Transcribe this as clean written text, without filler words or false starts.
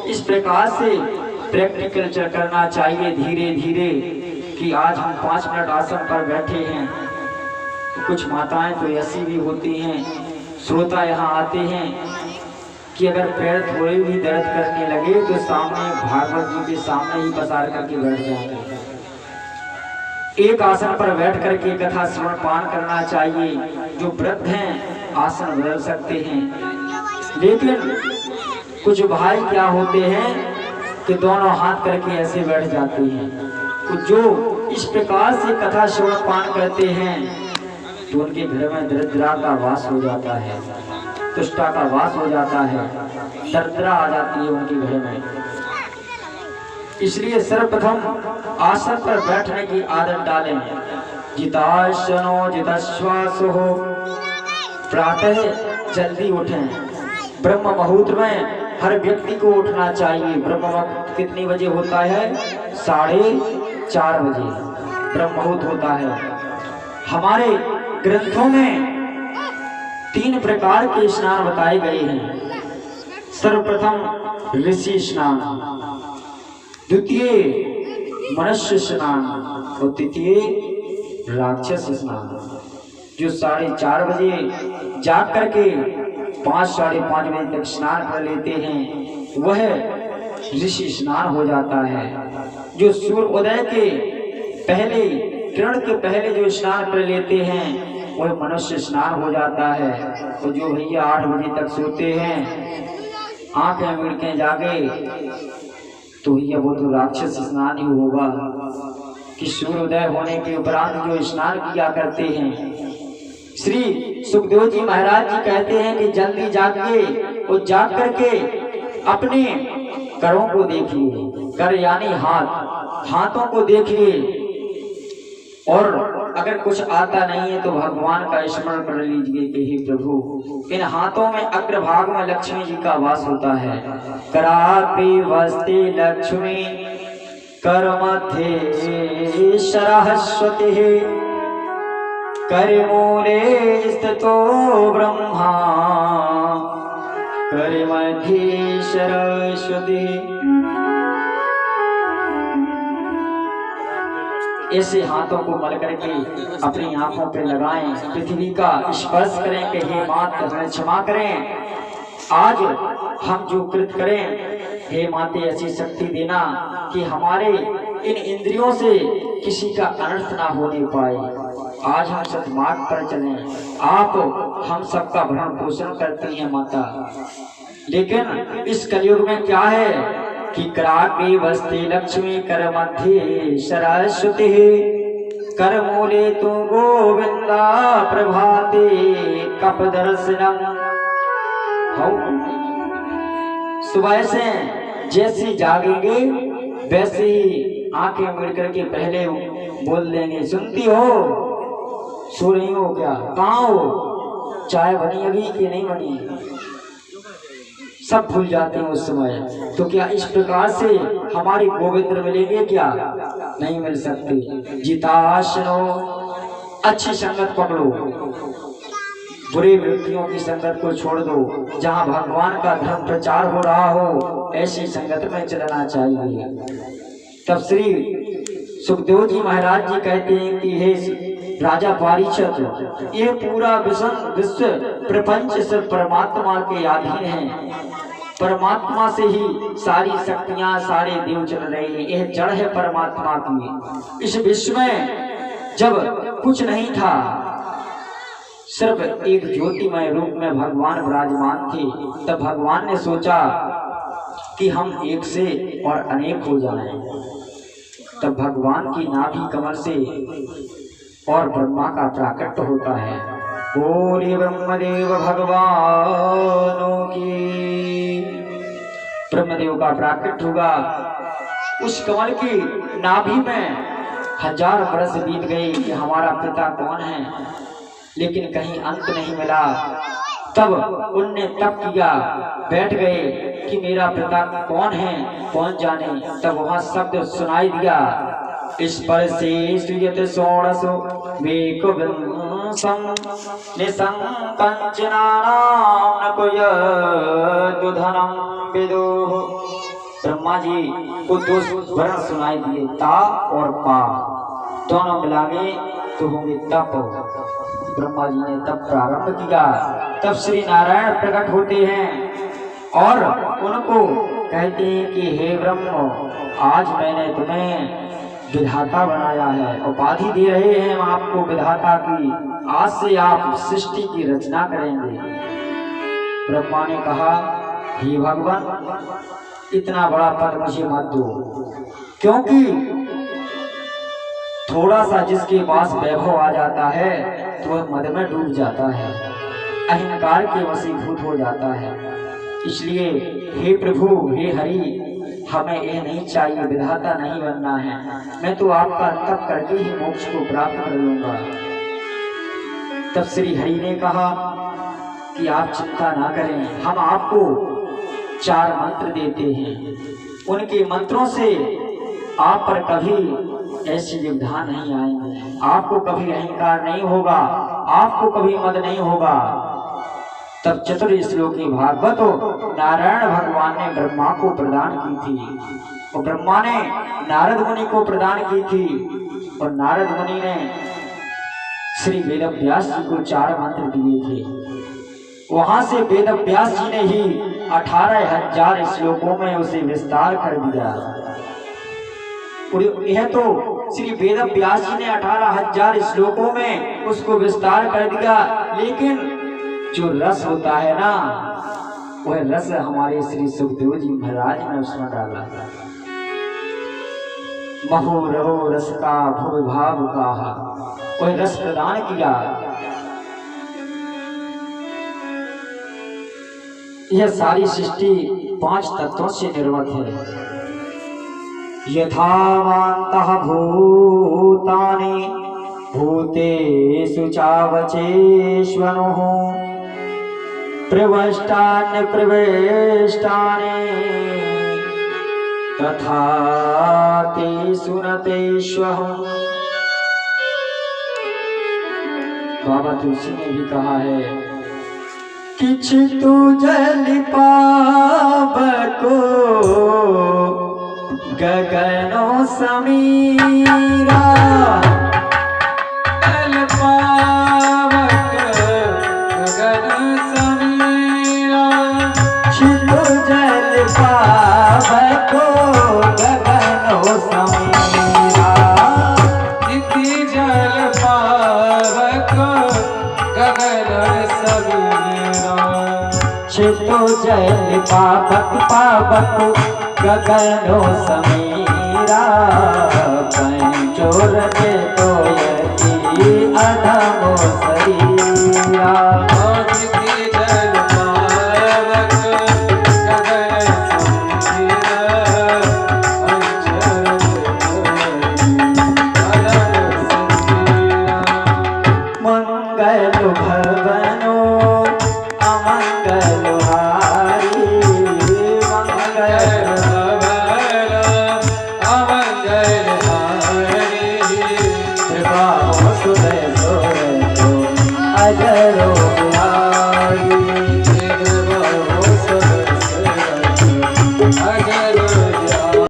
इस प्रकार से प्रैक्टिकल करना चाहिए धीरे धीरे कि आज हम 5 मिनट आसन पर बैठे हैं तो कुछ माताएं तो ऐसी भी होती हैं, श्रोता यहाँ आते हैं कि अगर पैर थोड़े भी दर्द करने लगे तो सामने भागवत जी के सामने ही पसार करके बैठ जाते हैं। एक आसन पर बैठ करके कथा श्रवण पान करना चाहिए। जो वृद्ध हैं आसन बदल सकते हैं, लेकिन कुछ भाई क्या होते हैं कि दोनों हाथ करके ऐसे बैठ जाते हैं। तो जो इस प्रकार से कथा श्रवण पान करते हैं तो उनके घर में दरिद्रा का वास हो जाता है, तुष्टा का वास हो जाता है, दरिद्रा आ जाती है उनके घर में। इसलिए सर्वप्रथम आसन पर बैठने की आदत डालें। जिताशनो जितश्वासो, प्रातः जल्दी उठें। ब्रह्म मुहूर्त में हर व्यक्ति को उठना चाहिए। ब्रह्म मुहूर्त कितनी बजे होता है? 4:30 बजे ब्रह्म मुहूर्त होता है। हमारे ग्रंथों में 3 प्रकार के स्नान बताए गए हैं। सर्वप्रथम ऋषि स्नान, द्वितीय मनुष्य स्नान और तृतीय राक्षस स्नान। जो 4:30 बजे जाग करके 5 साढ़े 5 बजे तक स्नान कर लेते हैं वह ऋषि स्नान हो जाता है। जो सूर्य उदय के पहले, किरण के पहले जो स्नान कर लेते हैं वह मनुष्य स्नान हो जाता है। तो जो भैया 8 बजे तक सोते हैं, आंखें मिड़ के जागे, तो भैया वो तो राक्षस स्नान ही होगा कि सूर्योदय होने के उपरांत जो स्नान किया करते हैं। श्री सुखदेव जी महाराज जी कहते हैं कि जल्दी जागिए और जाग करके अपने करों को देखिए। कर यानी हाथ, हाथों को देखिए, और अगर कुछ आता नहीं है तो भगवान का स्मरण कर लीजिए कि हे प्रभु, इन हाथों में अग्रभाग में लक्ष्मी जी का वास होता है। कराग्रे वस्ते लक्ष्मी कर मध्ये सरस्वती, कर मूले स्थितो ब्रह्मा, कर मध्ये सरस्वती। ऐसे हाथों को मल करके अपनी आंखों पे लगाएं, पृथ्वी का स्पर्श करें कि हे मात हमें क्षमा करें। आज हम जो कृत करें, हे माते ऐसी शक्ति देना कि हमारे इन इंद्रियों से किसी का अनर्थ ना होने पाए। आज हम सतमार्ग पर चलें। आप हम सबका भरण पोषण करती हैं माता, लेकिन इस कलयुग में क्या है कि कराग्रे वस्ते लक्ष्मी कर मध्ये सरस्वती, कर मूले तु गोविंदा प्रभाते कप दर्शनम। सुबह से जैसी जागेंगे वैसे ही आंखें मिल करके पहले बोल देंगे, सुनती हो? सो रही हो क्या? कहाँ हो? चाय बनी अभी कि नहीं बनी? सब भूल जाते हैं उस समय। तो क्या इस प्रकार से हमारे गोविंद मिलेंगे? क्या नहीं मिल सकते। जिताशनो, अच्छी संगत पकड़ो, बुरे व्यक्तियों की संगत को छोड़ दो। जहाँ भगवान का धर्म प्रचार हो रहा हो ऐसी संगत में चलना चाहिए। तब श्री सुखदेव जी महाराज जी कहते हैं कि हे राजा परीक्षित, ये पूरा विश्व प्रपंच सिर्फ परमात्मा के अधीन है। परमात्मा से ही सारी शक्तियां, सारे देव चल रहे हैं। यह जड़ है परमात्मा की। इस विश्व में जब कुछ नहीं था, सिर्फ एक ज्योतिमय रूप में भगवान विराजमान थे, तब भगवान ने सोचा कि हम एक से और अनेक हो जाएं। तब भगवान की नाभि कमल से और ब्रह्मा का प्राकट्य होता है। बोले ब्रह्मदेव भगवानों की। ब्रह्मदेव का प्राकट्य होगा। उस कमल की नाभि में 1000 वर्ष बीत गए कि हमारा पिता कौन है, लेकिन कहीं अंत नहीं मिला। तब उनने तप किया, बैठ गए कि मेरा पिता कौन है, कौन जाने। तब वहां शब्द सुनाई दिया, इस पर से सुयत 16 वेक सं निसंकंचनानां न कुर्याद्युधनं विदुः। ब्रह्मा जी को दो वर्ण सुनाई दिए, ता और पा, दोनों मिलागे तो होंगे तप। ब्रह्मा जी ने तप प्रारंभ किया, तब श्री नारायण प्रकट होते हैं और उनको कहते हैं कि हे ब्रह्म, आज मैंने तुम्हें विधाता बनाया है, उपाधि दे रहे हैं हम आपको विधाता की, आज से आप सृष्टि की रचना करेंगे। ब्रह्मा ने कहा, हे भगवान, इतना बड़ा पद मुझे मत दो, क्योंकि थोड़ा सा जिसके पास वैभव आ जाता है तो वह मद में डूब जाता है, अहंकार के वशीभूत हो जाता है। इसलिए हे प्रभु, हे हरि, हमें यह नहीं चाहिए, विधाता नहीं बनना है, मैं तो आपका तप करके ही मोक्ष को प्राप्त कर लूंगा। तब श्री हरि ने कहा कि आप चिंता ना करें, हम आपको 4 मंत्र देते हैं, उनके मंत्रों से आप पर कभी ऐसी विधान नहीं आएंगे, आपको कभी अहंकार नहीं होगा, आपको कभी मद नहीं होगा। तब चतुर्श्लोकी भागवत नारायण भगवान ने ब्रह्मा को प्रदान की थी और ब्रह्मा ने नारद मुनि को प्रदान की थी और नारद मुनि ने श्री वेदव्यास जी को 4 मंत्र दिए थे। वहां से वेदव्यास जी ने ही 18,000 श्लोकों में उसे विस्तार कर दिया। यह तो श्री वेदव्यास जी ने 18,000 श्लोकों में उसको विस्तार कर दिया, लेकिन जो रस होता है ना, वह रस हमारे श्री सुखदेव जी महाराज ने उसमें डाला। महो रहो रस का भव भाव का, वह रस प्रदान किया। यह सारी सृष्टि 5 तत्वों से निर्मित है। यथावान्तः भूतानि भूतेषु चावचेष्वनुः प्रविष्टानि प्रविष्टानि तथा तेषु न तेष्वहम्। बाबा तुलसी ने भी कहा है, किछुतु जल पावको गगनो समीरा, जल पावक गगन समीरा, छितो जल पावको गगनो समीरा, इति जल पावक गगन समीरा, छितो जल पावक पावक गगनो समीरा, पंचोर के तोयती अधमो शरीरा। इति जल पावक गगन समीरा, पंचोर के तोयती अधम समीरा। मंगल भवन